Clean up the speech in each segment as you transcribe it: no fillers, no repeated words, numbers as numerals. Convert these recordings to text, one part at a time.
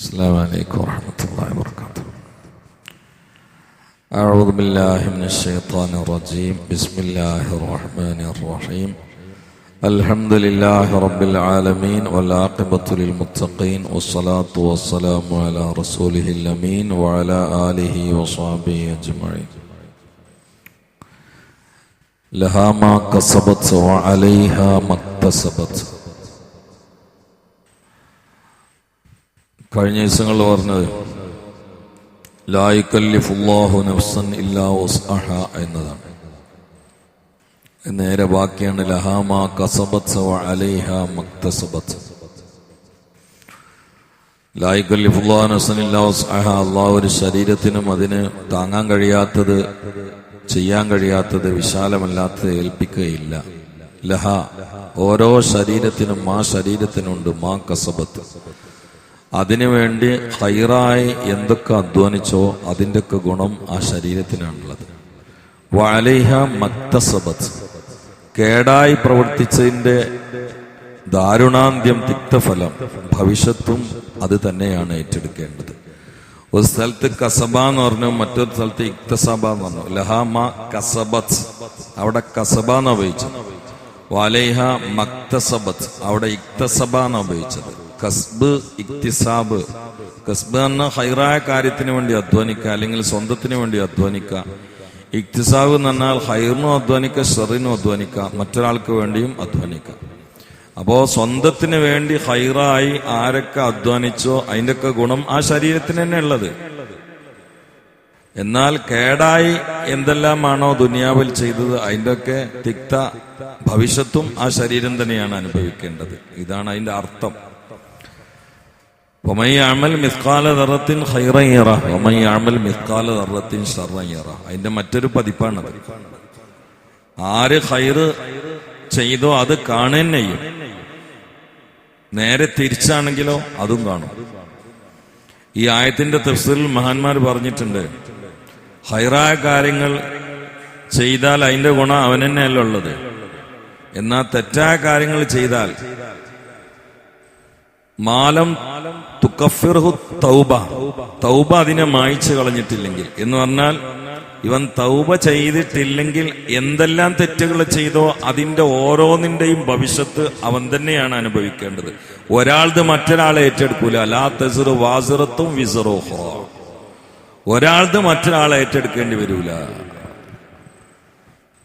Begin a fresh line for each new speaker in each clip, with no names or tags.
السلام عليكم ورحمة الله وبركاته. أعوذ بالله من الشيطان الرجيم. بسم الله الرحمن الرحيم. الحمد لله رب العالمين والعاقبة للمتقين والصلاة والسلام على رسوله الأمين وعلى آله وصحبه أجمعين. لها ما كسبت وعليها ما اكتسبت. കഴിഞ്ഞ ദിവസങ്ങളിൽ പറഞ്ഞത് ലാ യുകല്ലിഫുല്ലാഹു നഫ്സൻ ഇല്ലാ വസ്അഹാ എന്നതാണ്. നേരെ ബാക്കിയാണ് ലഹാ മാ കസബത് വഅലൈഹാ മക്തസബത്. ലാ യുകല്ലിഫുല്ലാഹു നഫ്സൻ ഇല്ലാ വസ്അഹാ. അല്ലാഹു ഒരു ശരീരത്തിനും അതിന് താങ്ങാൻ കഴിയാത്തത്, ചെയ്യാൻ കഴിയാത്തത്, വിശാലമല്ലാത്തത് ഏൽപ്പിക്കുകയില്ല. ലഹ ഓരോ ശരീരത്തിനും ആ ശരീരത്തിനുണ്ട് മാ കസബത്ത്, അതിനുവേണ്ടി ഖൈറായി എന്തൊക്കെ അധ്വാനിച്ചോ അതിൻ്റെയൊക്കെ ഗുണം ആ ശരീരത്തിനാണുള്ളത്. വഅലൈഹ മക്തസബത്ത്, കേടായി പ്രവർത്തിച്ചതിൻ്റെ ദാരുണാന്ത്യം, തിക്തഫലം, ഭവിഷ്യത്തും അത് തന്നെയാണ് ഏറ്റെടുക്കേണ്ടത്. ഒരു സ്ഥലത്ത് കസബ എന്ന് പറഞ്ഞു, മറ്റൊരു സ്ഥലത്ത് ഇക്തസബ എന്ന് പറഞ്ഞു. ലഹാമ കസബത്ത്, അവിടെ കസബ എന്ന് ഉപയോഗിച്ചത്. വഅലൈഹ മക്തസബത്ത്, അവിടെ ഇക്തസബ എന്ന് ഉപയോഗിച്ചത്. കസ്ബ്, ഇക്തിസാബ്. കസ്ബ് എന്ന ഹൈറായ കാര്യത്തിന് വേണ്ടി അധ്വാനിക്കുക, അല്ലെങ്കിൽ സ്വന്തത്തിന് വേണ്ടി അധ്വാനിക്കുക. ഇക്തിസാബ് എന്ന് പറഞ്ഞാൽ ഹൈറിനും അധ്വാനിക്കുക, ഷറിനും അധ്വാനിക്കുക, മറ്റൊരാൾക്ക് വേണ്ടിയും അധ്വാനിക്കുക. അപ്പോ സ്വന്തത്തിന് വേണ്ടി ഹൈറായി ആരൊക്കെ അധ്വാനിച്ചോ അതിൻ്റെയൊക്കെ ഗുണം ആ ശരീരത്തിന് തന്നെ ഉള്ളത്. എന്നാൽ കേടായി എന്തെല്ലാമാണോ ദുനിയാവിൽ ചെയ്തത് അതിൻ്റെയൊക്കെ തിക്ത ഭവിഷ്യത്തും ആ ശരീരം തന്നെയാണ് അനുഭവിക്കേണ്ടത്. ഇതാണ് അതിന്റെ അർത്ഥം. ومن يعمل مثقال ذرة خيرا يره ومن يعمل مثقال ذرة شرا يره. അതിന്റെ മറ്റൊരു പതിപ്പാണത്. ആര് ഖൈറ് ചെയ്തോ അത് കാണുകയും നേരെ തിരിച്ചാണെങ്കിലോ അതും കാണും. ഈ ആയത്തിന്റെ തഫ്സീറിൽ മഹാന്മാർ പറഞ്ഞിട്ടുണ്ട്, ഖൈറായ കാര്യങ്ങൾ ചെയ്താൽ അതിന്റെ ഗുണം അവൻ തന്നെയല്ല ഉള്ളത്. എന്നാൽ തെറ്റായ കാര്യങ്ങൾ ചെയ്താൽ മാലം തുകഫിർഹു തൗബ, തൗബ അതിനെ മായ്ച്ചു കളഞ്ഞിട്ടില്ലെങ്കിൽ എന്ന് പറഞ്ഞാൽ ഇവൻ തൗബ ചെയ്തിട്ടില്ലെങ്കിൽ എന്തെല്ലാം തെറ്റുകൾ ചെയ്തോ അതിന്റെ ഓരോന്നിന്റെയും ഭവിഷ്യത്ത് അവൻ തന്നെയാണ് അനുഭവിക്കേണ്ടത്. ഒരാളത് മറ്റൊരാളെ ഏറ്റെടുക്കൂല. ലാ തസിറു വാസിറത്തും വിസറു ഉഖ്റാ. ഒരാളത് മറ്റൊരാളെ ഏറ്റെടുക്കേണ്ടി വരൂല.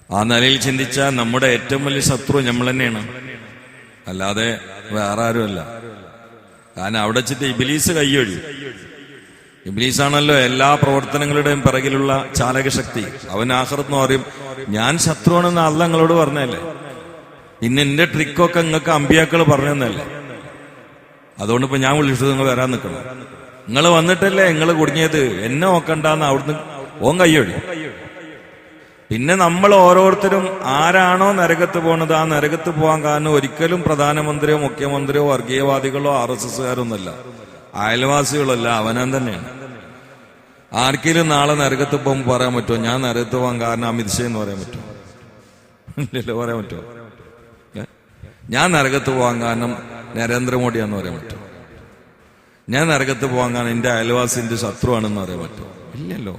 ആ നിലയിൽ ചിന്തിച്ചാൽ നമ്മുടെ ഏറ്റവും വലിയ ശത്രു നമ്മൾ തന്നെയാണ്, അല്ലാതെ വേറെ ആരുമല്ല. കാരണം അവിടെ വെച്ചിട്ട് ഇബ്ലീസ് കയ്യൊഴി. ഇബ്ലീസാണല്ലോ എല്ലാ പ്രവർത്തനങ്ങളുടെയും പിറകിലുള്ള ചാലകശക്തി. അവൻ ആഖിറത്ത് പറയും, ഞാൻ ശത്രുവാണെന്ന് അല്ലാഹ് നിങ്ങളോട് പറഞ്ഞല്ലേ, ഇന്ന് എന്റെ ട്രിക്കൊക്കെ നിങ്ങൾക്ക് അമ്പിയാക്കൾ പറഞ്ഞു തന്നല്ലേ, അതുകൊണ്ട് ഇപ്പൊ ഞാൻ വിളിച്ചത് നിങ്ങൾ വരാൻ നിൽക്കണം. നിങ്ങൾ വന്നിട്ടല്ലേ നിങ്ങൾ കുടുങ്ങിയത്, എന്നെ നോക്കണ്ടെന്ന് അവിടുന്ന് ഓൻ കയ്യൊഴി. പിന്നെ നമ്മൾ ഓരോരുത്തരും ആരാണോ നരകത്ത് പോണത് ആ നരകത്ത് പോകാൻ കാരണം ഒരിക്കലും പ്രധാനമന്ത്രിയോ മുഖ്യമന്ത്രിയോ വർഗീയവാദികളോ RSSകാരൊന്നുമല്ല, അയൽവാസികളല്ല, അവനാൻ തന്നെയാണ്. ആർക്കെങ്കിലും നാളെ നരകത്ത് പോകുമ്പോൾ പറയാൻ പറ്റുമോ ഞാൻ നരകത്ത് പോകാൻ കാരണം അമിത് ഷാ എന്ന് പറയാൻ പറ്റുമോ? ഇല്ലല്ലോ, പറയാൻ പറ്റുമോ? ഞാൻ നരകത്ത് പോകാൻ കാരണം നരേന്ദ്രമോദിയാന്ന് പറയാൻ പറ്റുമോ? ഞാൻ നരകത്ത് പോകാൻ കാരണം എന്റെ അയൽവാസിന്റെ ശത്രുവാണെന്ന് പറയാൻ പറ്റുമോ? ഇല്ലല്ലോ.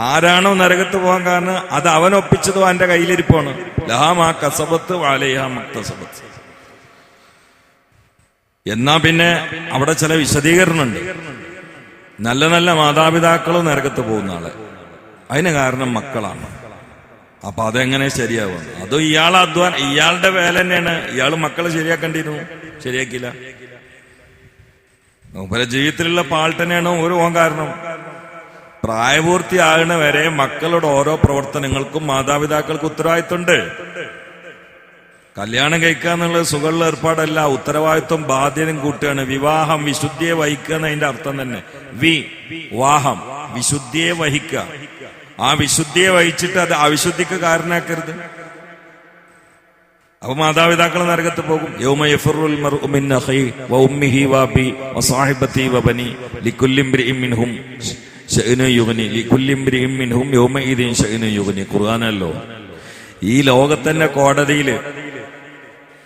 ആരാണോ നരകത്ത് പോകാൻ കാരണം അത് അവൻ ഒപ്പിച്ചതോ അവന്റെ കയ്യിലിരിപ്പാണ്. ലഹാ മാ കസബത്ത് വഅലൈഹാ മക്തസബത്ത്. എന്നാ പിന്നെ അവിടെ ചില വിശദീകരണമുണ്ട്. നല്ല നല്ല മാതാപിതാക്കളും നരകത്ത് പോകുന്ന ആളെ, അതിന് കാരണം മക്കളാണ്. അപ്പൊ അതെങ്ങനെ ശരിയാവും? അതും ഇയാളുടെ വേല തന്നെയാണ്. ഇയാള് മക്കളെ ശരിയാക്കേണ്ടിയിരുന്നു, ശരിയാക്കിയില്ല. പല ജീവിതത്തിലുള്ള പാൾ തന്നെയാണ് ഒരു ഓൻ കാരണം. പ്രായപൂർത്തിയാകുന്ന വരെ മക്കളുടെ ഓരോ പ്രവർത്തനങ്ങൾക്കും മാതാപിതാക്കൾക്ക് ഉത്തരവാദിത്വമുണ്ട്. കല്യാണം കഴിക്കുക എന്നുള്ളത് സുഖമുള്ള ഏർപ്പാടല്ല, ഉത്തരവാദിത്വം ബാധ്യതയും കൂട്ടുകയാണ്. വിവാഹം വിശുദ്ധിയെ വഹിക്കുക എന്നതിന്റെ അർത്ഥം തന്നെ. വിവാഹം വിശുദ്ധിയെ വഹിക്കുക. ആ വിശുദ്ധിയെ വഹിച്ചിട്ട് അത് അവിശുദ്ധിക്ക് കാരണമാക്കരുത്. അപ്പൊ മാതാപിതാക്കൾ നരകത്ത് പോകും. യൗമ യഫിറുൽ മർഉ മിൻ അഖീ വ ഉമ്മിഹി വ അബീ വ സാഹിബതി വ ബനി ലികുല്ലി ഇംറിഇൻ മിൻഹും ശഅ്നു യുഗ്നി ലികുല്ലി ഇംറിഇൻ മിൻഹും യൗമഇദിൻ ശഅ്നു യുഗ്നി. ഖുർആനല്ലോ. ഈ ലോകത്തിന്റെ കോടതിയില്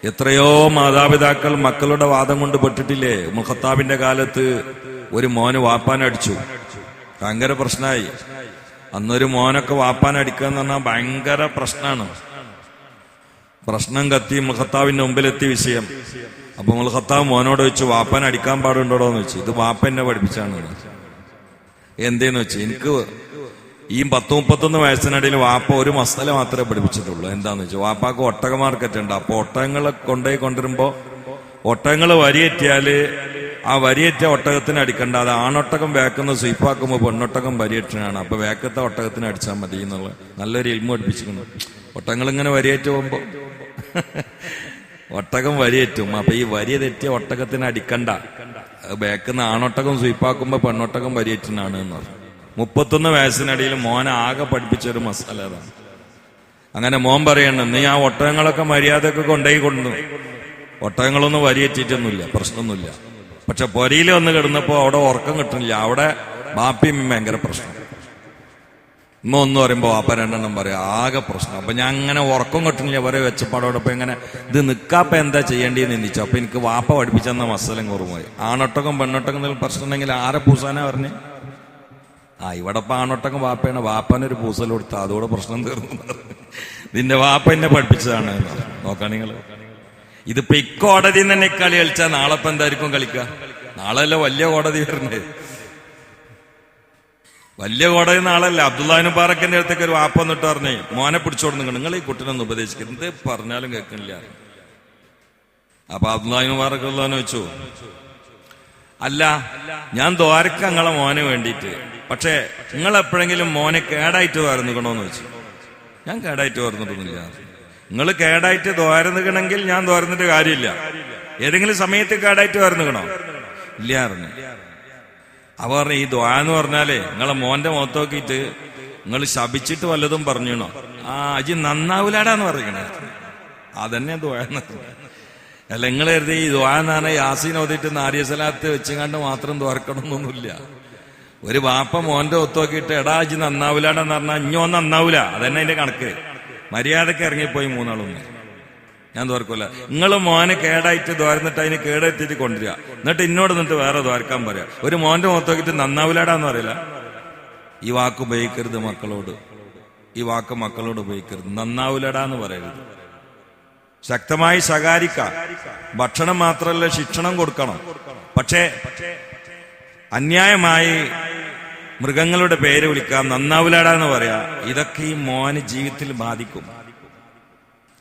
എത്രയോ മാതാപിതാക്കൾ മക്കളുടെ വാദം കൊണ്ട് പെട്ടിട്ടില്ലേ? ഉമർ ഖത്താബിന്റെ കാലത്ത് ഒരു മോന് വാപ്പാനടിച്ചു. ഭയങ്കര പ്രശ്നമായി. അന്നൊരു മോനൊക്കെ വാപ്പാനടിക്കുക എന്ന് പറഞ്ഞാൽ ഭയങ്കര പ്രശ്നമാണ്. പ്രശ്നം കത്തി ഖത്താബിന്റെ മുമ്പിലെത്തി വിഷയം. അപ്പൊ ഖത്താബ് മോനോട് വെച്ചു, വാപ്പാൻ അടിക്കാൻ പാടുണ്ടോടോ എന്ന് വെച്ചു. ഇത് വാപ്പ എന്നെ പഠിപ്പിച്ചാണ്. എന്തേന്ന് വെച്ചു, എനിക്ക് ഈ 10-31 വയസ്സിനിടയിൽ വാപ്പ ഒരു മസാല മാത്രമേ പഠിപ്പിച്ചിട്ടുള്ളൂ. എന്താന്ന് വെച്ചാൽ വാപ്പാക്ക് ഒട്ടക മാർക്കറ്റ് ഉണ്ട്. അപ്പൊ ഒട്ടകങ്ങളെ കൊണ്ടുവരുമ്പോ ഒട്ടകങ്ങൾ വരിയേറ്റിയാല് ആ വരിയേറ്റ ഒട്ടകത്തിന് അടിക്കണ്ട, അത് ആണൊട്ടകം വേക്കുന്ന സ്വീപ്പാക്കുമ്പോ പെണ്ണൊട്ടകം വരിയേറ്റാണ്. അപ്പൊ വേക്കത്തെ ഒട്ടകത്തിന് അടിച്ചാൽ മതി എന്നുള്ള നല്ലൊരു ഇൽമ പഠിപ്പിച്ചിട്ടുണ്ട്. ഒട്ടകങ്ങൾ ഇങ്ങനെ വരിയേറ്റ് പോകുമ്പോ ഒട്ടകം വരിയേറ്റും. അപ്പൊ ഈ വരിയ തെറ്റിയ ഒട്ടകത്തിന് അടിക്കണ്ട, വേക്കുന്ന ആണൊട്ടകം സ്വീപ്പാക്കുമ്പോ പെണ്ണൊട്ടകം വരിയേറ്റിനാണ് എന്ന് പറഞ്ഞു. 31 വയസ്സിനിടയിൽ മോനെ ആകെ പഠിപ്പിച്ചൊരു മസാല അതാണ്. അങ്ങനെ മോൻ പറയണം, നീ ആ ഒട്ടകങ്ങളൊക്കെ മര്യാദക്ക് കൊണ്ടുപോയി കൊണ്ടു. ഒട്ടകങ്ങളൊന്നും വരിയേറ്റിട്ടൊന്നുമില്ല, പ്രശ്നമൊന്നുമില്ല. പക്ഷെ പൊരയിൽ വന്ന് കിടന്നപ്പോ അവിടെ ഉറക്കം കിട്ടുന്നില്ല. അവിടെ ബാപ്പിയും ഭയങ്കര പ്രശ്നം. ഉമ്മ ഒന്ന് പറയുമ്പോ വാപ്പ രണ്ടെണ്ണം പറയാം, ആകെ പ്രശ്നം. അപ്പൊ ഞാൻ അങ്ങനെ ഉറക്കം കിട്ടുന്നില്ല, വരെ വെച്ചപ്പാടോടൊപ്പം ഇങ്ങനെ ഇത് നിക്കാപ്പ എന്താ ചെയ്യേണ്ടിയെന്ന് ചിന്തിച്ചു. അപ്പൊ എനിക്ക് വാപ്പ പഠിപ്പിച്ചെന്ന മസലം കുറവായി. ആണൊട്ടകം പെണ്ണൊട്ടകം എന്തെങ്കിലും പ്രശ്നം ഉണ്ടെങ്കിൽ ആരെ പൂസാനാ പറഞ്ഞ്? ഇവിടെ ഇപ്പൊ ആണൊട്ടകം വാപ്പയാണ്, വാപ്പനൊരു പൂസൽ കൊടുത്ത അതോടെ പ്രശ്നം തീർന്നു. ഇതിന്റെ വാപ്പ എന്നെ പഠിപ്പിച്ചതാണ്. നോക്കാം നിങ്ങള്, ഇതിപ്പോ ഇക്കോടതി തന്നെ കളി കളിച്ചാൽ നാളെ ഇപ്പൊ എന്തായിരിക്കും കളിക്കുക? നാളെയല്ല വലിയ കോടതി വരുന്നത്. വലിയ കോടതി നാളല്ല. അബ്ദുല്ലാഹിബ്നു മുബാറക്കിന്റെ അടുത്തേക്ക് ഒരു വാപ്പ വന്നിട്ട് പറഞ്ഞേ, മോനെ പിടിച്ചോടുന്നു, നിങ്ങൾ ഈ കുട്ടിനൊന്ന് ഉപദേശിക്കരുത്, എന്ത് പറഞ്ഞാലും കേൾക്കണില്ല. അപ്പൊ അബ്ദുല്ലാഹിബ്നു മുബാറക് അള്ളാഹു വെച്ചു, അല്ല ഞാൻ ദ്വാരക്ക നിങ്ങളെ മോനെ വേണ്ടിയിട്ട്, പക്ഷെ നിങ്ങൾ എപ്പോഴെങ്കിലും മോനെ കേടായിട്ട് വരുന്നുകണോന്ന് വെച്ചു. ഞാൻ കേടായിട്ട് വരുന്നിട്ടൊന്നുമില്ല. നിങ്ങൾ കേടായിട്ട് ദ്വാരന്നുകണമെങ്കിൽ ഞാൻ ദ്വാരന്നിട്ട് കാര്യമില്ല. ഏതെങ്കിലും സമയത്ത് കേടായിട്ട് വരുന്നുകണോ? ഇല്ല അറിഞ്ഞു. അവ പറഞ്ഞു, ഈ ദ്വാ എന്ന് പറഞ്ഞാലേ നിങ്ങളെ മോന്റെ മുഖത്ത് നോക്കിയിട്ട് നിങ്ങൾ ശപിച്ചിട്ട് വല്ലതും പറഞ്ഞോ? അജി നന്നാവൂലാടാന്ന് പറയണേ. അതന്നെ ദ്വാ. അല്ല നിങ്ങൾ കരുതി ഈ ദ്വാ എന്നാണ് യാസീൻ ഓതിയിട്ട് നാരിയസലാത്ത് വെച്ചുകൊണ്ട് മാത്രം ദ്വാരക്കണമെന്നൊന്നുമില്ല. ഒരു വാപ്പ മോന്റെ ഒത്ത് നോക്കിയിട്ട് എടാ അജി നന്നാവൂലാടെന്ന് പറഞ്ഞാൽ ഇഞ്ഞോ നന്നാവൂല, അതന്നെ അതിന്റെ കണക്ക്. മര്യാദക്ക് ഇറങ്ങിപ്പോയി മൂന്നാളൊന്നും ഞാൻ ദ്വാരക്കൂല. നിങ്ങൾ മോനെ കേടായിട്ട് ദ്വാരന്നിട്ട് അതിന് കേടെത്തിയിട്ട് കൊണ്ടുവരിക, എന്നിട്ട് ഇന്നോട് നിന്നിട്ട് വേറെ ദ്വാരക്കാൻ പറയാം. ഒരു മോന്റെ മുഖത്ത് നോക്കിയിട്ട് നന്നാവൂലാടാന്ന് പറയില്ല. ഈ വാക്ക് ഉപയോഗിക്കരുത് മക്കളോട്. ഈ വാക്ക് മക്കളോട് ഉപയോഗിക്കരുത്. നന്നാവൂലടാന്ന് പറയരുത്. ശക്തമായി ശകാരിക്കാം. ഭക്ഷണം മാത്രമല്ല ശിക്ഷണം കൊടുക്കണം. പക്ഷേ അന്യായമായി മൃഗങ്ങളുടെ പേര് വിളിക്കാം, നന്നാവൂലാടാന്ന് പറയാ. ഇതൊക്കെ ഈ മോന് ജീവിതത്തിൽ ബാധിക്കും.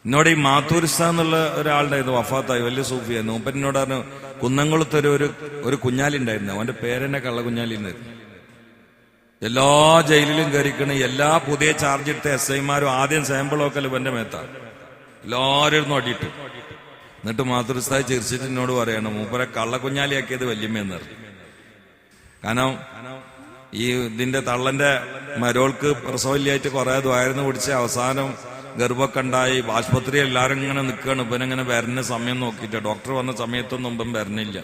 എന്നോട് ഈ മാത്തൂരിസ എന്നുള്ള ഒരാളുടെ ഇത് വഫാത്തായി, വലിയ സൂഫിയായിരുന്നു. മൂപ്പൻ എന്നോട് പറഞ്ഞു, കുന്നംകുളത്തൊരു ഒരു കുഞ്ഞാലി ഉണ്ടായിരുന്നു, അവന്റെ പേരെന്നെ കള്ള കുഞ്ഞാലി എന്നായിരുന്നു. എല്ലാ ജയിലിലും കയറിക്കണ എല്ലാ പുതിയ ചാർജ് എടുത്ത SI-മാരും ആദ്യം സാമ്പിൾ നോക്കൽ ഇവന്റെ മേത്താണ്. എല്ലാവരും നോട്ടിയിട്ടു. എന്നിട്ട് മാത്തൂരിസായി ചിരിച്ചിട്ട് എന്നോട് പറയണം, മൂപ്പരെ കള്ള കുഞ്ഞാലിയാക്കിയത് വല്യമ്മയെന്ന് പറഞ്ഞു. കാരണം ഈ ഇതിന്റെ തള്ളന്റെ മരോൾക്ക് പ്രസവല്യായിട്ട് കുറെ ദ്വാരന്ന് പിടിച്ച് അവസാനം ഗർഭമൊക്കെ ഉണ്ടായി ആശുപത്രി എല്ലാരും ഇങ്ങനെ നിൽക്കുകയാണ്. ഇവനിങ്ങനെ വരുന്ന സമയം നോക്കിയിട്ട് ഡോക്ടർ വന്ന സമയത്തൊന്നും ഇപ്പം വരണില്ല.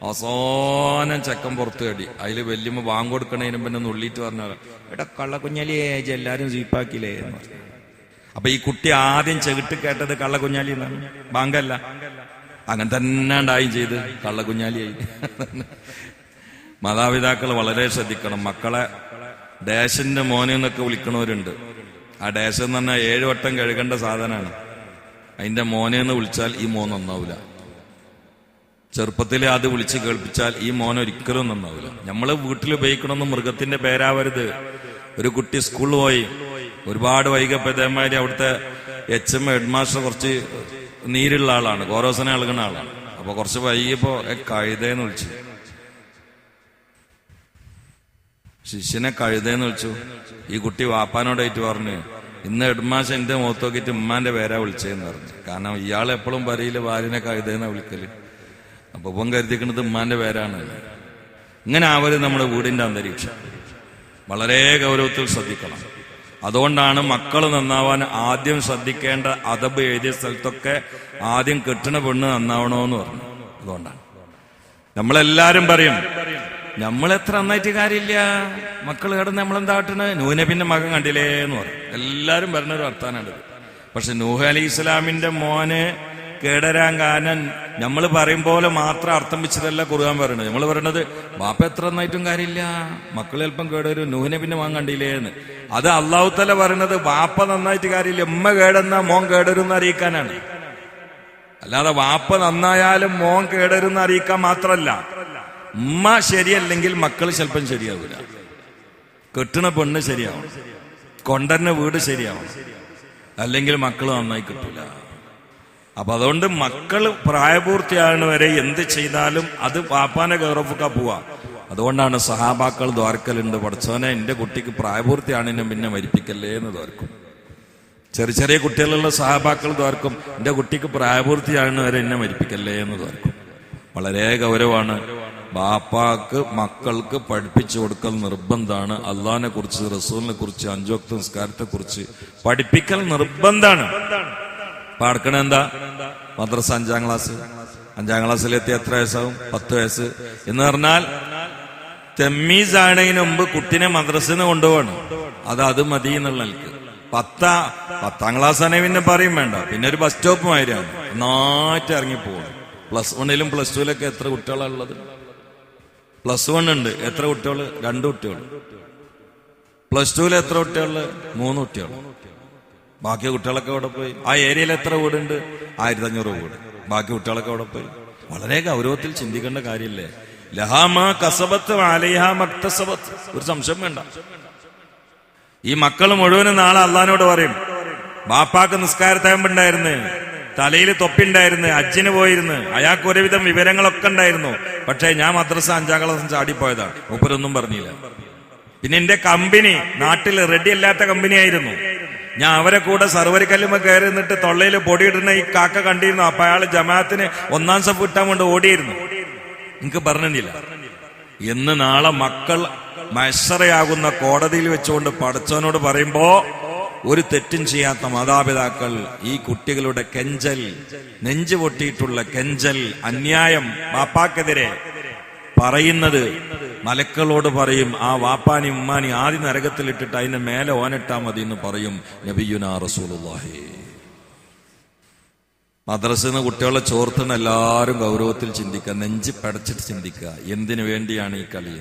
അവസാനം ചെക്കൻ പുറത്ത് കടി. അതില് വല്യമ്മ ബാങ്ക് കൊടുക്കണതിനും പിന്നെ നുള്ളിയിട്ട് പറഞ്ഞ എടാ കള്ള കുഞ്ഞാലി ഏജ് എല്ലാരും സ്വീപ്പാക്കിയില്ലേ എന്ന് പറഞ്ഞു. അപ്പൊ ഈ കുട്ടി ആദ്യം ചെകിട്ട് കേട്ടത് കള്ള കുഞ്ഞാലി എന്നാണ്, ബാങ്കല്ല. അങ്ങനെ തന്നെ ഉണ്ടായും ചെയ്ത് കള്ള കുഞ്ഞാലിയായി. മാതാപിതാക്കൾ വളരെ ശ്രദ്ധിക്കണം. മക്കളെ ഡാഷിന്റെ മോനെ എന്നൊക്കെ വിളിക്കണവരുണ്ട്. ആ ഡാഷ് എന്ന് പറഞ്ഞാൽ 7 വട്ടം കഴുകേണ്ട സാധനമാണ്. അതിന്റെ മോനെ എന്ന് വിളിച്ചാൽ ഈ മോൻ നന്നാവില്ല. ചെറുപ്പത്തിലെ അത് വിളിച്ച് കേൾപ്പിച്ചാൽ ഈ മോൻ ഒരിക്കലും നന്നാവില്ല. നമ്മള് വീട്ടിൽ ഉപയോഗിക്കണമെന്ന് മൃഗത്തിന്റെ പേരാവരുത്. ഒരു കുട്ടി സ്കൂളിൽ പോയി ഒരുപാട് വൈകപ്പതേമാതിരി അവിടുത്തെ HM ഹെഡ്മാസ്റ്റർ കുറച്ച് നീരുള്ള ആളാണ്, കോരോസനെ ഇളകുന്ന ആളാണ്. അപ്പൊ കുറച്ച് വൈകിയപ്പോ കഴുതേന്ന് വിളിച്ചു, ശിഷ്യനെ കഴുതേന്ന് വിളിച്ചു. ഈ കുട്ടി വാപ്പാനോടായിട്ട് പറഞ്ഞു, ഇന്ന് ഹെഡ്മാസ്റ്റർ എന്റെ മുഖത്ത് നോക്കിയിട്ട് ഉമ്മാന്റെ പേരാ വിളിച്ചതെന്ന് പറഞ്ഞു. കാരണം ഇയാൾ എപ്പോഴും പറയില് ഭാര്യനെ കഴുതേന്നാ വിളിക്കല്. അപ്പൊ ഇപ്പം കരുതിക്കുന്നത് ഉമ്മാന്റെ പേരാണ്. ഇങ്ങനെ ആവരുത് നമ്മുടെ വീടിന്റെ അന്തരീക്ഷം. വളരെ ഗൗരവത്തിൽ ശ്രദ്ധിക്കണം. അതുകൊണ്ടാണ് മക്കൾ നന്നാവാൻ ആദ്യം ശ്രദ്ധിക്കേണ്ട അദബ് എഴുതിയ സ്ഥലത്തൊക്കെ ആദ്യം കെട്ടണ പെണ്ണ് നന്നാവണോന്ന് പറഞ്ഞു. അതുകൊണ്ടാണ് നമ്മളെല്ലാരും പറയും, നമ്മളെത്ര നന്നായിട്ട് കാര്യമില്ല, മക്കൾ കിടന്ന് നമ്മളെന്താട്ടണ്, നൂഹ് നബിന്റെ മകൻ കണ്ടില്ലേ എന്ന് പറയും. എല്ലാരും പറഞ്ഞൊരു വർത്താനാണ്. പക്ഷെ നൂഹ് അലൈഹി ഇസ്ലാമിന്റെ മോന് കേടരാൻ കാരണം നമ്മൾ പറയും പോലെ മാത്രം അർത്ഥം വെച്ചതല്ല ഖുർആൻ പറയണത്. നമ്മൾ പറയണത് ബാപ്പ എത്ര നന്നായിട്ടും കാര്യമില്ല, മക്കൾ ചിലപ്പം കേടരും, നൂഹിനെ പിന്നെ വാങ്ങണ്ടില്ലേന്ന്. അത് അള്ളാഹു തആല പറയണത് ബാപ്പ നന്നായിട്ട് കാര്യമില്ല, ഉമ്മ കേടെന്നാ മോൻ കേടരും എന്ന് അറിയിക്കാനാണ്. അല്ലാതെ വാപ്പ നന്നായാലും മോൻ കേടരും എന്ന് അറിയിക്കാൻ മാത്രല്ല. ഉമ്മ ശരിയല്ലെങ്കിൽ മക്കൾ ചിലപ്പം ശരിയാവില്ല, കെട്ടണ പെണ്ണ് ശരിയാവും, കൊണ്ടുവരുന്ന വീട് ശരിയാവും, അല്ലെങ്കിൽ മക്കൾ നന്നായി കിട്ടൂല. അപ്പൊ അതുകൊണ്ട് മക്കൾ പ്രായപൂർത്തിയാകുന്ന വരെ എന്ത് ചെയ്താലും അത് വാപ്പാനെ ഗൗരവക്ക പോവാ. അതുകൊണ്ടാണ് സഹാബാക്കൾ ദ്വാരക്കലുണ്ട്, പഠിച്ചവനെ എന്റെ കുട്ടിക്ക് പ്രായപൂർത്തിയാണെന്നും പിന്നെ മരിപ്പിക്കല്ലേ എന്ന് ദ്വാരക്കും. ചെറിയ ചെറിയ കുട്ടികളുള്ള സഹാബാക്കൾ ദ്വാരക്കും, എന്റെ കുട്ടിക്ക് പ്രായപൂർത്തിയാകുന്ന വരെ എന്നെ മരിപ്പിക്കല്ലേ എന്ന് ദ്വാരക്കും. വളരെ ഗൗരവമാണ്. ബാപ്പാക്ക് മക്കൾക്ക് പഠിപ്പിച്ചു കൊടുക്കൽ നിർബന്ധമാണ്. അള്ളാഹിനെ കുറിച്ച്, റസൂലിനെ കുറിച്ച്, 5 വക്ത് നിസ്കാരത്തെ കുറിച്ച് പഠിപ്പിക്കൽ നിർബന്ധമാണ്. പാർക്കണ എന്താ? മദ്രസ 5-ാം ക്ലാസ്, 5-ാം ക്ലാസ്സിലെത്തി എത്ര വയസ്സാവും? 10 വയസ്സ് എന്ന് പറഞ്ഞാൽ തെമ്മീസ് ആണതിന് മുമ്പ് കുട്ടിനെ മദ്രസന്ന് കൊണ്ടുപോകണം. അത് മതി എന്നുള്ള നിലക്ക്. 10-ാം ക്ലാസ് ആണെങ്കിൽ പിന്നെ പറയും വേണ്ട, പിന്നെ ഒരു ബസ് സ്റ്റോപ്പ് മാതിരിയാണ്, നന്നായിട്ട് ഇറങ്ങിപ്പോകണം. +1-ലും +2-ലൊക്കെ എത്ര കുട്ടികളാണ് ഉള്ളത്? +1 ഉണ്ട്, എത്ര കുട്ടികൾ? 2 കുട്ടികൾ. +2-ൽ എത്ര കുട്ടികൾ? 3 കുട്ടികൾ. ബാക്കി കുട്ടികളൊക്കെ അവിടെ പോയി. ആ ഏരിയയിൽ എത്ര വീടുണ്ട്? 1500 വീട്. ബാക്കി കുട്ടികളൊക്കെ അവിടെ പോയി. വളരെ ഗൗരവത്തിൽ ചിന്തിക്കേണ്ട കാര്യമില്ലേ? ലഹാമാ കസബത്ത് അലൈഹാ മക്തസബത്ത്. ഒരു സംശയം വേണ്ട. ഈ മക്കൾ മുഴുവനും നാളെ അള്ളാഹിനോട് പറയും, ബാപ്പാക്ക് നിസ്കാരത്തയമ്പുണ്ടായിരുന്നു, തലയിൽ തൊപ്പിണ്ടായിരുന്നു, ഹജ്ജിന് പോയിരുന്നു, അയാൾക്ക് ഒരുവിധം വിവരങ്ങളൊക്കെ ഉണ്ടായിരുന്നു, പക്ഷേ ഞാൻ മദ്രസ 5-ാം ക്ലാസ് ചാടിപ്പോയതാണ്, മൂപ്പരൊന്നും പറഞ്ഞില്ല. പിന്നെ എന്റെ കമ്പനി നാട്ടിൽ റെഡി അല്ലാത്ത കമ്പനി ആയിരുന്നു. ഞാൻ അവരെ കൂടെ സർവരിക്കല്ലുമ്പോ കയറി നിന്നിട്ട് തൊള്ളയിൽ പൊടിയിടുന്ന ഈ കാക്ക കണ്ടിരുന്നു. അപ്പൊ അയാൾ ജമാഅത്തിന് 1-ാം സഫ് ഇട്ടാൻ കൊണ്ട് ഓടിയിരുന്നു. എനിക്ക് പറഞ്ഞില്ല എന്ന് നാളെ മക്കൾ മഹ്ശറയാകുന്ന കോടതിയിൽ വെച്ചുകൊണ്ട് പടച്ചവനോട് പറയുമ്പോ ഒരു തെറ്റും ചെയ്യാത്ത മാതാപിതാക്കൾ ഈ കുട്ടികളുടെ കെഞ്ചൽ, നെഞ്ചു പൊട്ടിയിട്ടുള്ള കെഞ്ചൽ, അന്യായം വാപ്പാക്കെതിരെ പറയുന്നത് മലക്കളോട് പറയും, ആ വാപ്പാനി ഉമ്മാനി ആദ്യ നരകത്തിലിട്ടിട്ട് അതിന്റെ മേലെ ഓനിട്ടാ മതി എന്ന് പറയും നബിയുനാ റസൂലുള്ളാഹി. മദ്രസന്ന് കുട്ടികളെ ചോർത്തുന്ന എല്ലാവരും ഗൗരവത്തിൽ ചിന്തിക്കുക, നെഞ്ച് പടച്ചിട്ട് ചിന്തിക്കുക, എന്തിനു വേണ്ടിയാണ് ഈ കളി?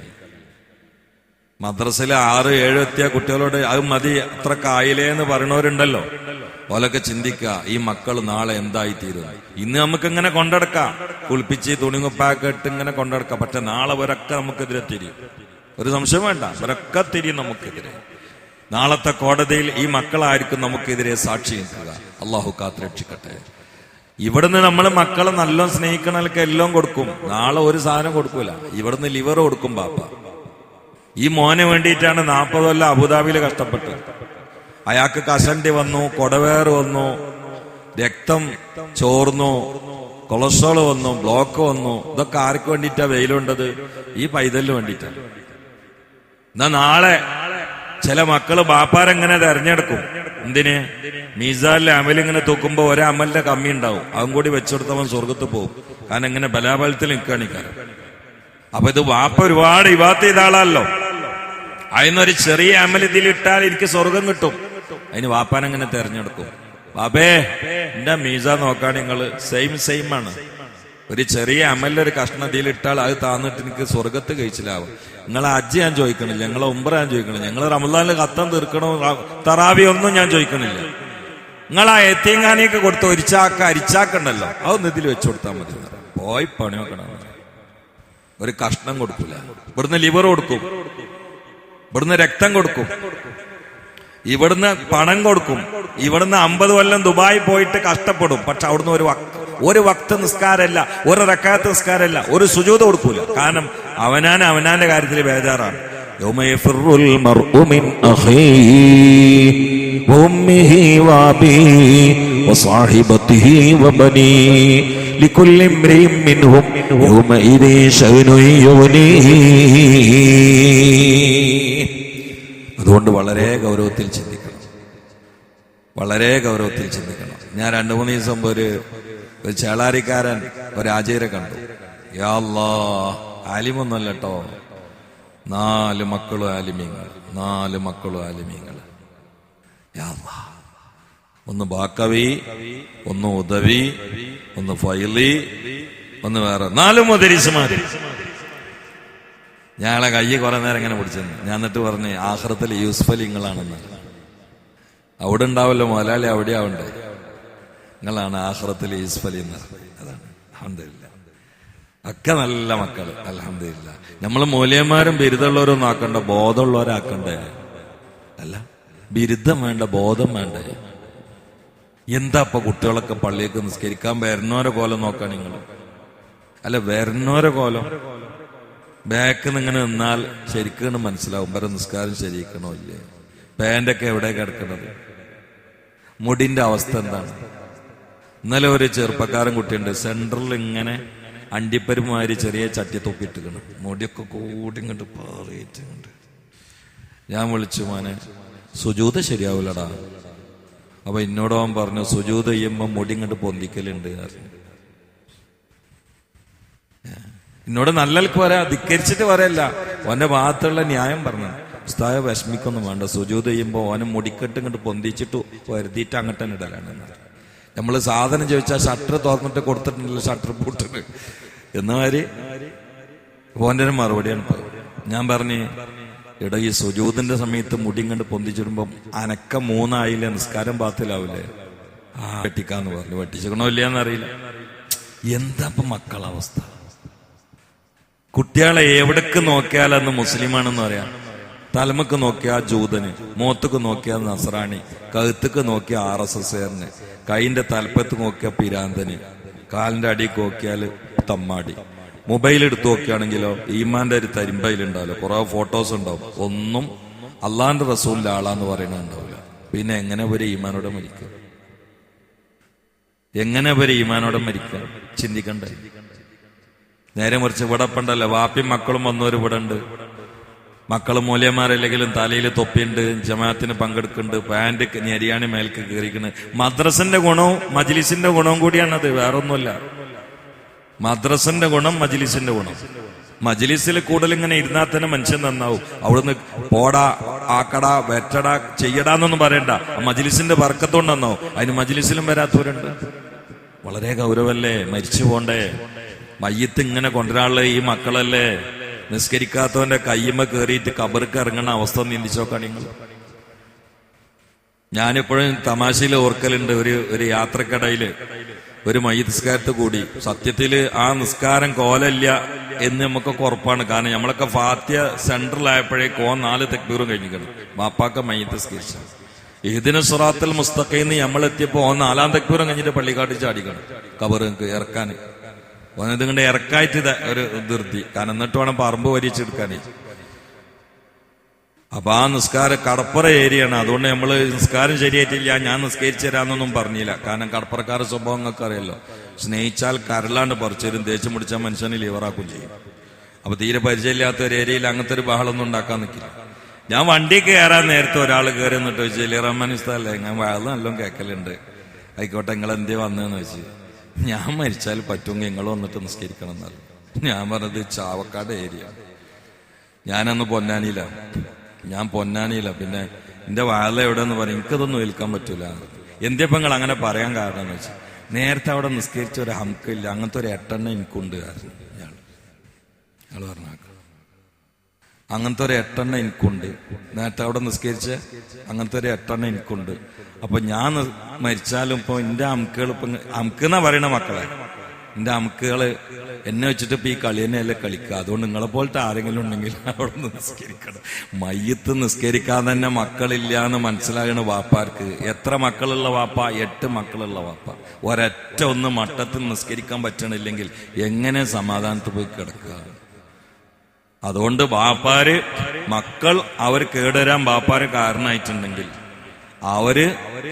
മദ്രസയിലെ 6-7 എത്തിയ കുട്ടികളോട് അത് മതി, അത്ര കായിലേ എന്ന് പറയണവരുണ്ടല്ലോ, ഓലൊക്കെ ചിന്തിക്കുക, ഈ മക്കൾ നാളെ എന്തായി തീരും. ഇന്ന് നമുക്ക് ഇങ്ങനെ കൊണ്ടെടുക്കാം, കുളിപ്പിച്ച് തുണിങ്ങുപ്പാക്കെ ഇട്ട് ഇങ്ങനെ കൊണ്ടെടുക്കാം, പക്ഷെ നാളെ ഇവരൊക്കെ നമുക്കെതിരെ തിരിയും. ഒരു സംശയം വേണ്ട, ഇവരൊക്കെ തിരിയും നമുക്കെതിരെ. നാളത്തെ കോടതിയിൽ ഈ മക്കളായിരിക്കും നമുക്കെതിരെ സാക്ഷി നിൽക്കുക. അള്ളാഹു കാത്തുരക്ഷിക്കട്ടെ. ഇവിടുന്ന് നമ്മൾ മക്കളെ നല്ലോണം സ്നേഹിക്കണൊക്കെ എല്ലാം കൊടുക്കും, നാളെ ഒരു സാധനം കൊടുക്കൂല. ഇവിടുന്ന് ലിവർ കൊടുക്കും ബാപ്പ. ഈ മോനെ വേണ്ടിയിട്ടാണ് 40 കൊല്ലം അബുദാബിയിൽ കഷ്ടപ്പെട്ടത്. അയാൾക്ക് കഷണ്ടി വന്നു, കൊടവേറ് വന്നു, രക്തം ചോർന്നു, കൊളസ്ട്രോൾ വന്നു, ബ്ലോക്ക് വന്നു. ഇതൊക്കെ ആർക്ക് വേണ്ടിയിട്ടാ വെയിലുണ്ടത്? ഈ പൈതലിന് വേണ്ടിയിട്ടാണ്. എന്നാ നാളെ ചില മക്കള് ബാപ്പാരെങ്ങനെ തെരഞ്ഞെടുക്കും. എന്തിന്? മീസാനിലെ അമലിങ്ങനെ തൂക്കുമ്പോ ഒരമലിന്റെ കമ്മി ഉണ്ടാവും, അതും കൂടി വെച്ചെടുത്തവൻ സ്വർഗത്ത് പോകും. കാരണം ഇങ്ങനെ ബലാബലത്തിൽ നിൽക്കുകയാണിക്കാരം. അപ്പൊ ഇത് വാപ്പ ഒരുപാട് ഇവാത്ത് ചെയ്ത ആളല്ലോ, അതിനൊരു ചെറിയ അമൽ ഇതിലിട്ടാൽ എനിക്ക് സ്വർഗം കിട്ടും. അതിന് വാപ്പാനെങ്ങനെ തെരഞ്ഞെടുക്കും? ബാബേ എന്റെ മീസ നോക്കാൻ നിങ്ങള് സെയിം ആണ്. ഒരു ചെറിയ അമലിലൊരു കഷ്ണം ഇതിലിട്ടാൽ അത് താന്നിട്ട് എനിക്ക് സ്വർഗത്ത് കഴിച്ചിലാവും. നിങ്ങളെ ഹജ്ജ് ഞാൻ ചോദിക്കണില്ല, നിങ്ങളെ ഉംറ ഞാൻ ചോദിക്കണില്ല, നിങ്ങൾ റമദാനിൽ ഖത്തം തീർക്കണോ തറാവി ഒന്നും ഞാൻ ചോദിക്കണില്ല. നിങ്ങൾ ആ എത്തിയങ്ങാനിയൊക്കെ കൊടുത്ത അരിച്ചാക്കുണ്ടല്ലോ, അതൊന്നും ഇതിൽ വെച്ചു കൊടുത്താൽ മതി. പോയി പണി നോക്കണം. ഒരു കഷ്ണം കൊടുക്കൂല. ഇവിടുന്ന് ലിവർ കൊടുക്കും, ഇവിടുന്ന് രക്തം കൊടുക്കും, ഇവിടുന്ന് പണം കൊടുക്കും, ഇവിടുന്ന് 50 കൊല്ലം ദുബായി പോയിട്ട് കഷ്ടപ്പെടും. പക്ഷെ അവിടുന്ന് ഒരു വക്ത് നിസ്കാരമല്ല, ഒരു റക്അത്ത് നിസ്കാരമല്ല, ഒരു സുജൂദ് കൊടുക്കൂല. കാരണം അവനാന്റെ കാര്യത്തിൽ ബേജാറാണ്. യൗമയഫിറുൽ മർഉ മിൻ അഖീഹി വഉമ്മിഹി വഅബീഹി വസാഹിബതിഹി വബനീഹി ലികുല്ലി ഇംറിഇൻ മിൻഹും യൗമഇദി ശഅനുൻ യുഗ്നീഹി. അതുകൊണ്ട് വളരെ ഗൗരവത്തിൽ ചിന്തിക്കണം, വളരെ ഗൗരവത്തിൽ ചിന്തിക്കണം. ഞാൻ 2-3 ദിവസം മുമ്പ് ഒരു ചേളാരിക്കാരൻ ഒരു ആചാര്യ കണ്ടു. യാ അല്ലാഹ്, ആലിമൊന്നുമല്ല കേട്ടോ, 4 മക്കളും ആലിമീങ്ങൾ, 4 മക്കളും ആലിമീങ്ങൾ. യാ അല്ലാഹ്, ഒന്ന് ബാക്കവി, ഒന്ന് ഉദവി, ഒന്ന് ഫൈലി, ഒന്ന് വേറെ 4 മുദരിസുമാര്. ഞങ്ങളെ കൈ കുറെ നേരം ഇങ്ങനെ പിടിച്ചെന്ന്. ഞാൻ എന്നിട്ട് പറഞ്ഞ് ആഖിറത്തിൽ യൂസുഫ് അലി നിങ്ങളാണെന്ന്. അവിടെ ഉണ്ടാവല്ലോ മുതലാളി, അവിടെ ആവണ്ടേ, നിങ്ങളാണ് ആഖിറത്തിൽ യൂസുഫ് അലി എന്ന്. അതാണ് അൽഹംദുലില്ലാ. ഒക്കെ നല്ല മക്കള് അൽഹംദുലില്ലാ. നമ്മള് മൂല്യന്മാരും ബിരുദമുള്ളവരൊന്നും ആക്കണ്ട, ബോധമുള്ളവരാക്കണ്ടേ. അല്ല, ബിരുദം വേണ്ട, ബോധം വേണ്ടേ. എന്താ ഇപ്പൊ കുട്ടികളൊക്കെ പള്ളിയൊക്കെ നിസ്കരിക്കാൻ വരുന്നോരെ കോലം നോക്കാൻ നിങ്ങൾ? അല്ല, വരുന്നോരെ കോലം ബാക്കിൽ നിന്ന് ഇങ്ങനെ നിന്നാൽ ശരിക്കും മനസ്സിലാവും വരെ നിസ്കാരം ശരിക്കണോ ഇല്ലേ. പാൻ്റൊക്കെ എവിടെ കിടക്കണത്, മുടിന്റെ അവസ്ഥ എന്താണ്. ഇന്നലെ ഒരു ചെറുപ്പക്കാരൻ കുട്ടിയുണ്ട്, സെൻട്രലിൽ ഇങ്ങനെ അണ്ടിപ്പരുമാതിരി ചെറിയ ചട്ടി തൊപ്പിട്ടിക്കണം, മുടിയൊക്കെ കൂടി ഇങ്ങോട്ട് പാറിയിട്ടുണ്ട്. ഞാൻ വിളിച്ചു, മോനെ സുജൂദ് ശരിയാവൂലടാ. അപ്പൊ എന്നോടവൻ പറഞ്ഞു, സുജൂദ് ചെയ്യുമ്പോ മുടി ഇങ്ങോട്ട് പൊന്തിക്കലുണ്ട്. എന്നോട് നല്ലൽക്ക് പറയാ, ധിക്കരിച്ചിട്ട് പറയല്ല, ഓന്റെ ഭാഗത്തുള്ള ന്യായം പറഞ്ഞു. ഉസ്താദ് വിഷമിക്കൊന്നും വേണ്ട, സുജൂദ് ചെയ്യുമ്പോ ഓനെ മുടിക്കെട്ട് ഇങ്ങോട്ട് പൊന്തിച്ചിട്ട് വരുത്തിയിട്ട് അങ്ങോട്ട് തന്നെ ഇടലാണ്. നമ്മള് സാധനം ചോദിച്ചാൽ ഷട്ടർ തുറന്നിട്ട് കൊടുത്തിട്ടുണ്ടല്ലോ, ഷട്ടർ പൂട്ടിട്ട് എന്നമാതിരി ഓന്റെ ഒരു മറുപടിയാണ്. ഞാൻ പറഞ്ഞു, എടാ ഈ സുജൂദിന്റെ സമയത്ത് മുടി കണ്ട് പൊന്തിച്ചിടുമ്പോ അനക്ക 3 ആയില്ലേ, നിസ്കാരം ബാത്തിലാവൂലേ? വെട്ടിക്കാന്ന് പറഞ്ഞു. വെട്ടിച്ചിക്കണോ ഇല്ലയെന്ന് അറിയില്ല. എന്താ ഇപ്പൊ മക്കളവസ്ഥ? കുട്ടികളെ എവിടേക്ക് നോക്കിയാലന്ന് മുസ്ലിമാണെന്ന് പറയാം. തലമക്ക് നോക്കിയാ ജൂതന്, മുഖത്തേക്ക് നോക്കിയാ നസറാണി, കഴുത്തേക്ക് നോക്കിയാ RSSകാരന്, കൈന്റെ തലപ്പത്ത് നോക്കിയാ പിരാന്തന്, കാലിന്റെ അടിക്ക് നോക്കിയാൽ തമ്മാടി. മൊബൈൽ എടുത്ത് നോക്കുകയാണെങ്കിലോ ഈമാന്റെ ഒരു തരിമ്പയിലുണ്ടാവില്ല, കുറെ ഫോട്ടോസ് ഉണ്ടാവും. ഒന്നും അള്ളാന്റെ റസൂലിന്റെ ആളാന്ന് പറയണുണ്ടാവില്ല. പിന്നെ എങ്ങനെ ഒരു ഈമാനോടെ മരിക്കുക? എങ്ങനെ ഒരു ഈമാനോടെ മരിക്കുക? ചിന്തിക്കണ്ടേ? നേരെ മറിച്ച് ഇവിടെ പണ്ടല്ലോ, വാപ്പിയും മക്കളും വന്നവർ ഇവിടെ ഉണ്ട്. മക്കള് മൂല്യന്മാരല്ലെങ്കിലും തലയിൽ തൊപ്പിയുണ്ട്, ജമാഅത്തിന് പങ്കെടുക്കുന്നുണ്ട്, പാന്റ് ഞെരിയാണി മേൽക്ക് കയറിക്കുന്നത്. മദ്രസിന്റെ ഗുണവും മജ്ലിസിന്റെ ഗുണവും കൂടിയാണത്, വേറൊന്നുമല്ല. മദ്രസിന്റെ ഗുണം, മജ്ലിസിന്റെ ഗുണം. മജ്ലിസിൽ കൂടുതൽ ഇങ്ങനെ ഇരുന്നാൽ തന്നെ മനുഷ്യൻ നന്നാവും. അവിടുന്ന് പോടാ, ആക്കടാ, വെറ്റടാ, ചെയ്യടാന്നൊന്നും പറയണ്ട. മജ്ലിസിന്റെ ബർക്കത്തോണ്ട് നന്നാവും. അതിന് മജ്ലിസിലും വരാത്തവരുണ്ട്. വളരെ ഗൗരവല്ലേ, മരിച്ചു പോണ്ടേ. മയ്യത്ത് ഇങ്ങനെ കൊണ്ടുവരാനുള്ള ഈ മക്കളല്ലേ. നിസ്കരിക്കാത്തവന്റെ കയ്യമ്മ കയറിയിട്ട് കബർക്ക് ഇറങ്ങുന്ന അവസ്ഥ നീന്തിച്ചോക്കാണ് നിങ്ങൾ. ഞാനിപ്പോഴും തമാശയിൽ ഓർക്കലുണ്ട്, ഒരു യാത്രക്കടയില് ഒരു മയ്യത്ത് നിസ്കാരത്ത് കൂടി. സത്യത്തില് ആ നിസ്കാരം കോലല്ല എന്ന് നമുക്കൊക്കെ ഉറപ്പാണ്. കാരണം നമ്മളൊക്കെ ഫാത്തിയ സെൻട്രലായപ്പോഴേക്ക് 4 തക്ബീറും കഴിഞ്ഞിരിക്കണം. ബാപ്പാക്ക മയ്യത്ത് നിസ്കരിച്ച ഇതിന് സിറാത്തുൽ മുസ്തഖീന്ന് നമ്മളെത്തിയപ്പോ 4 തക്ബീറും കഴിഞ്ഞിട്ട് പള്ളിക്കാട്ടി ചാടിക്കണം കബർക്ക് ഇറക്കാൻ. ഓനതിങ്ങണ്ട് ഇറക്കായിട്ട് ഒരു ധൃതി, കാരണം എന്നിട്ട് വേണം പറമ്പ് വരിച്ചെടുക്കാനേ. അപ്പൊ ആ നിസ്കാരം കടപ്പുറ ഏരിയയാണ്. അതുകൊണ്ട് നമ്മള് നിസ്കാരം ശരിയായിട്ടില്ല, ഞാൻ നിസ്കരിച്ചു തരാന്നൊന്നും പറഞ്ഞില്ല. കാരണം കടപ്പുറക്കാരുടെ സ്വഭാവം നിങ്ങൾക്ക് അറിയല്ലോ. സ്നേഹിച്ചാൽ കരലാണ്ട് പറിച്ചേരും, ദേഷ്യം പിടിച്ചാൽ മനുഷ്യനെ ലിവറാക്കും ചെയ്യും. അപ്പൊ തീരെ പരിചയമില്ലാത്ത ഒരു ഏരിയയിൽ അങ്ങനത്തെ ഒരു ബഹളമൊന്നും ഉണ്ടാക്കാൻ നിൽക്കില്ല. ഞാൻ വണ്ടി കയറാൻ നേരത്തെ ഒരാൾ കയറി എന്നിട്ട് ചോദിച്ചു, അലി റഹ്മാൻ ഉസ്താദല്ലേ, ഞാൻ വയറ് നല്ലോണം കേൾക്കലുണ്ട്, ആയിക്കോട്ടെ നിങ്ങൾ എന്തേ വന്നതെന്ന് വെച്ച്. ഞാൻ മരിച്ചാൽ പറ്റുമെങ്കിൽ നിങ്ങൾ വന്നിട്ട് നിസ്കരിക്കണം എന്നല്ല. ഞാൻ പറഞ്ഞത് ചാവക്കാട് ഏരിയ. ഞാനന്ന് പൊന്നാനിയില്ല. പിന്നെ എന്റെ വാഴ എവിടെയെന്ന് പറയും, എനിക്കതൊന്നും ഏൽക്കാൻ പറ്റൂല. എന്തിയപ്പോ നിങ്ങൾ അങ്ങനെ പറയാൻ കാരണം എന്ന് വെച്ചാൽ, നേരത്തെ അവിടെ നിസ്കരിച്ച ഒരു ഹംക്കില്ല, അങ്ങനത്തെ ഒരു 8 എനിക്കുണ്ട്. ഇയാള് പറഞ്ഞ അങ്ങനത്തെ ഒരു 8 എനിക്കുണ്ട്. നേരത്തെ അവിടെ നിസ്കരിച്ച അങ്ങനത്തെ ഒരു 8 എനിക്കുണ്ട്. അപ്പൊ ഞാൻ മരിച്ചാലും ഇപ്പൊ എന്റെ അമുക്കുകൾ, ഇപ്പൊ അമുക്കെന്നാ പറയണ മക്കളെ, എന്റെ അമുക്കുകള് എന്നെ വെച്ചിട്ട് ഇപ്പൊ ഈ കളി തന്നെയല്ലേ കളിക്കുക. അതുകൊണ്ട് നിങ്ങളെ പോലത്തെ ആരെങ്കിലും ഉണ്ടെങ്കിൽ അവിടെ നിസ്കരിക്കണം. മയ്യത്ത് നിസ്കരിക്കാൻ തന്നെ മക്കളില്ല എന്ന് മനസ്സിലാകണ വാപ്പാർക്ക്. എത്ര മക്കളുള്ള വാപ്പ? 8 മക്കളുള്ള വാപ്പ. ഒരൊറ്റ ഒന്ന് മട്ടത്തിൽ നിസ്കരിക്കാൻ പറ്റണില്ലെങ്കിൽ എങ്ങനെ സമാധാനത്ത് പോയി കിടക്കുക? അതുകൊണ്ട് ബാപ്പാര് മക്കൾ അവർ കേടുവരാൻ ബാപ്പാര് കാരണമായിട്ടുണ്ടെങ്കിൽ അവര്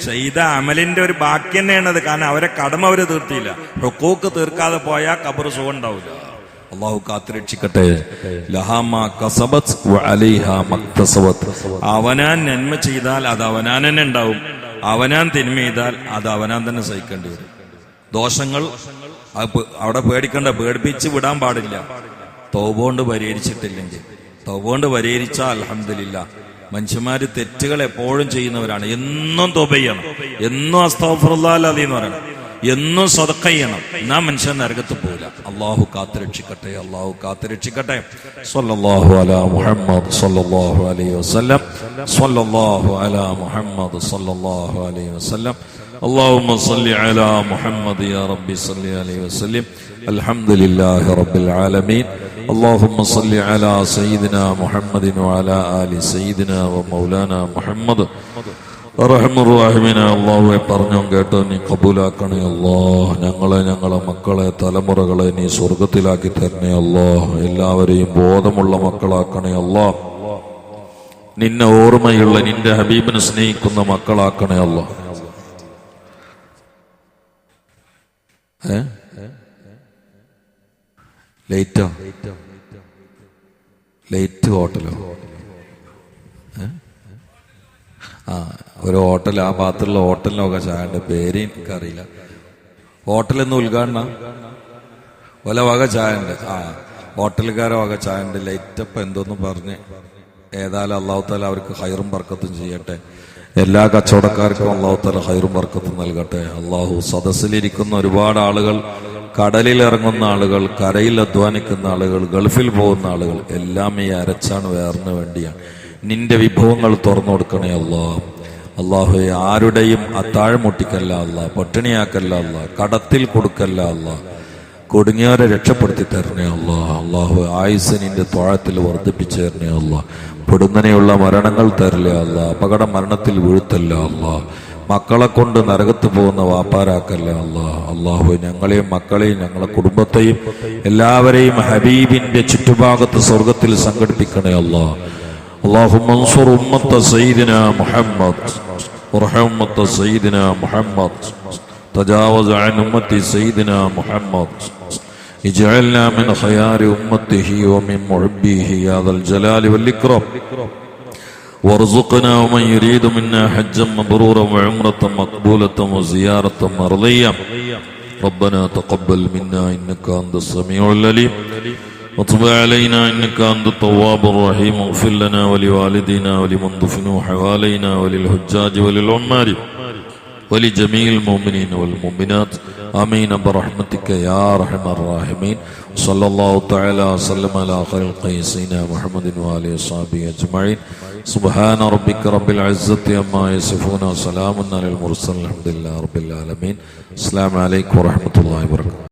ചെയ്ത അമലിന്റെ ഒരു ബാക്കി തന്നെയാണത്. കാരണം അവരെ കടമ അവര് തീർത്തിയില്ല. ഹുക്കൂക്ക് തീർക്കാതെ പോയാൽ ഖബർ സുഖം ഉണ്ടാവില്ല. അള്ളാഹു കാത്തുരക്ഷിക്കട്ടെ. അവനാൻ നന്മ ചെയ്താൽ അത് അവനാൻ തന്നെ ഉണ്ടാവും, അവനാൻ തിന്മ ചെയ്താൽ അത് അവനാൻ തന്നെ സഹിക്കേണ്ടി വരും. ദോഷങ്ങൾ അവിടെ പേടിക്കണ്ട, പേടിപ്പിച്ച് വിടാൻ പാടില്ല. തൗബ കൊണ്ട് പരിഹരിച്ചിട്ടില്ലെങ്കിൽ. തൗബ കൊണ്ട് പരിഹരിച്ചാൽ അൽഹംദുലില്ലാ മനുഷ്യന്മാര് തെറ്റുകൾ എപ്പോഴും ചെയ്യുന്നവരാണ്. എന്നും തൗബ ചെയ്യണം, എന്നും അസ്തഗ്ഫിറുല്ലാഹൽ അലീം എന്ന് പറയണം, എന്നും സദഖ ചെയ്യണം. എന്നാ മനുഷ്യൻ നരകത്ത് പോവില്ല. അള്ളാഹു കാത്തുരക്ഷിക്കട്ടെ, അള്ളാഹു കാത്തുരക്ഷിക്കട്ടെ. സ്വല്ലല്ലാഹു അലാ മുഹമ്മദ് സ്വല്ലല്ലാഹു അലൈഹി വസല്ലം. സ്വല്ലല്ലാഹു അലാ മുഹമ്മദ് സ്വല്ലല്ലാഹു അലൈഹി വസല്ലം. اللهم صل على محمد يا ربي صل عليه وسلم. الحمد لله رب العالمين. اللهم صل على سيدنا محمد وعلى آل سيدنا ومولانا محمد. റഹ്മാൻ അല്ലാഹുവേ, പറഞ്ഞോ കേട്ടോ നീ കബൂലാക്കണേ അല്ലാഹ്. ഞങ്ങളെ മക്കളെ തലമുറകളെ നീ സ്വർഗത്തിലാക്കി തരണേ അല്ലാഹ്. എല്ലാവരെയും ബോധമുള്ള മക്കളാക്കണേ അല്ലാഹ്. നിന്നെ ഓർമ്മയുള്ള, നിന്റെ ഹബീബിനെ സ്നേഹിക്കുന്ന മക്കളാക്കണേ അല്ലാഹ്. ലൈറ്റ് ഹോട്ടലോ? ഒരു ഹോട്ടൽ, ആ ഭാഗത്തുള്ള ഹോട്ടലിനൊക്കെ ചായന്റെ പേര് എനിക്കറിയില്ല. ഹോട്ടലെന്ന് ഉദ്ഘാടന വല്ല വക ചായണ്ട്. ഹോട്ടലുകാരെ വക ചായണ്ട്. ലൈറ്റപ്പ് എന്തോന്ന് പറഞ്ഞ്, ഏതായാലും അള്ളാഹു താല അവർക്ക് ഹൈറും ബർക്കത്തും ചെയ്യട്ടെ. എല്ലാ കച്ചവടക്കാർക്കും അള്ളാഹു താല ഹൈറും ബർക്കത്തും നൽകട്ടെ. അള്ളാഹു സദസ്സിലിരിക്കുന്ന ഒരുപാട് ആളുകൾ, കടലിൽ ഇറങ്ങുന്ന ആളുകൾ, കരയിൽ അധ്വാനിക്കുന്ന ആളുകൾ, ഗൾഫിൽ പോകുന്ന ആളുകൾ എല്ലാം ഈ അരച്ചാണ് വേറിന് വേണ്ടിയാണ്. നിന്റെ വിഭവങ്ങൾ തുറന്നു കൊടുക്കണേ അല്ലാഹ്. അള്ളാഹു ആരുടെയും അത്താഴം മുട്ടിക്കല്ല അല്ലാഹ്, പട്ടിണിയാക്കല്ല അല്ലാഹ്, കടത്തിൽ കൊടുക്കല്ല അല്ലാഹ്, കുടുങ്ങിയവരെ രക്ഷപ്പെടുത്തി തരണേ അല്ലാഹ്. അള്ളാഹു ആയുസ് നിന്റെ ത്വാഴത്തിൽ വർദ്ധിപ്പിച്ചു തരണേ അല്ലാഹ്. പൊടുന്നനെയുള്ള മരണങ്ങൾ തരലേ അല്ലാഹ്, അപകട മരണത്തിൽ വീഴ്ത്തല്ല അല്ലാഹ്. മക്കളെ കൊണ്ട് നരകത്ത് പോകുന്ന വാപ്പാരാക്കല്ല അല്ലാഹ്. അള്ളാഹു ഞങ്ങളെയും മക്കളെയും ഞങ്ങളെ കുടുംബത്തെയും എല്ലാവരെയും ഹബീബിന്റെ ചുറ്റുഭാഗത്ത് സ്വർഗത്തിൽ സംഘടിപ്പിക്കണേ അല്ലാഹ്. اللهم انصر أمة سيدنا محمد وارحم أمة سيدنا محمد تجاوز عن أمة سيدنا محمد اجعلنا من خيار أمته ومن محبيه يا ذا الجلال والإكرام وارزقنا ومن يريد منا حجا مبرورا وعمرة مقبولة وزيارة مرضية. ربنا تقبل منا إنك أنت السميع العليم وتب علينا إنك أنت التواب الرحيم. اغفر لنا ولوالدينا ولمن دفنوا حوالينا وللحجاج وللعمار ولجميع المؤمنين والمؤمنات آمين برحمتك يا أرحم الراحمين. صلى الله تعالى وسلم على خير سيدنا محمد وآله وصحبه أجمعين. سبحان ربك رب العزة عما يصفون وسلام على المرسلين الحمد لله رب العالمين. السلام عليكم ورحمة الله وبركاته.